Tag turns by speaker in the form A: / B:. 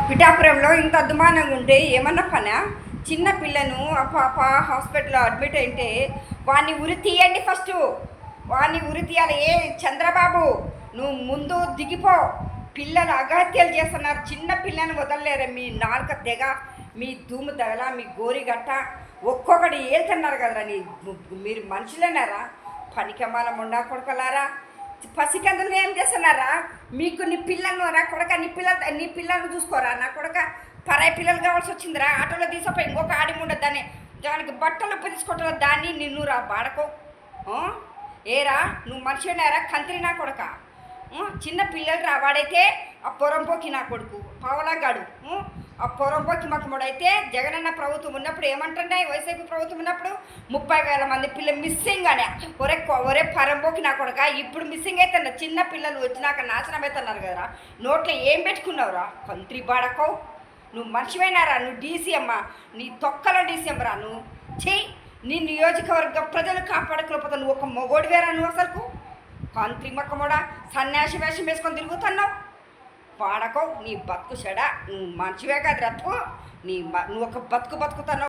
A: పిఠాపురంలో ఇంత అద్దుమానంగా ఉంటే ఏమన్నా పనా? చిన్న పిల్లను ఆ పాప హాస్పిటల్లో అడ్మిట్ అయితే వాడిని ఉరి తీయండి. ఫస్ట్ వాడిని ఉరి తీయాలి. చంద్రబాబు, నువ్వు ముందు దిగిపో. పిల్లలు అగహత్యలు చేస్తున్నారు. చిన్న పిల్లని వదలలేరు. మీ నాలుక తెగ, మీ ధూము తెగల, మీ గోరిగట్ట ఒక్కొక్కటి ఏళ్తున్నారు కదరా. మీరు మనుషులేనారా? పనికమాల ముండా కొడుకలారా, పసికందులు ఏం చేస్తున్నారా? మీకు నీ పిల్లలను రా కొడక, నీ పిల్లలను చూసుకోరా నా కొడక. పరాయి పిల్లలు కావాల్సి వచ్చిందిరా. ఆటోలో తీసుకుపోయి ఇంకొక ఆడిముండ దానికి బట్టలు తీసుకుంటారా దాన్ని. నిన్ను రా బాడకో. ఏరా నువ్వు మనిషినారా? కంత్రి నా కొడక. చిన్న పిల్లలు రా. వాడైతే ఆ పొరంపోకి నా కొడుకు పావలాగాడు. ఆ పొరంపోకి మక్కముడైతే జగనన్న ప్రభుత్వం ఉన్నప్పుడు ఏమంటుండే, వైసీపీ ప్రభుత్వం ఉన్నప్పుడు 30,000 మంది పిల్లలు మిస్సింగ్ అనే. ఒరే పరంపోకి నా కొడక. ఇప్పుడు మిస్సింగ్ అవుతున్నా. చిన్న పిల్లలు వచ్చినాక నాశనం అవుతున్నారు కదరా. నోట్లో ఏం పెట్టుకున్నావురా? కంత్రి బాడకో. నువ్వు మనిషివైనారా? నువ్వు డీసీఎమ్మ, నీ తొక్కలో డీసీఎం రా నువ్వు. చెయ్యి. నీ నియోజకవర్గ ప్రజలు కాపాడుకోలేకపోతే నువ్వు ఒక మొగోడివేరా నువ్వు అసలుకు? కంత్రి మక్కమోడా, సన్యాసి వేషం వేసుకొని తిరుగుతున్నావు. పాడకో. నీ బతుకు చెడా. నువ్వు మనిషివే కాదు రత్తుకు. నువ్వు ఒక బతుకుతున్నావు.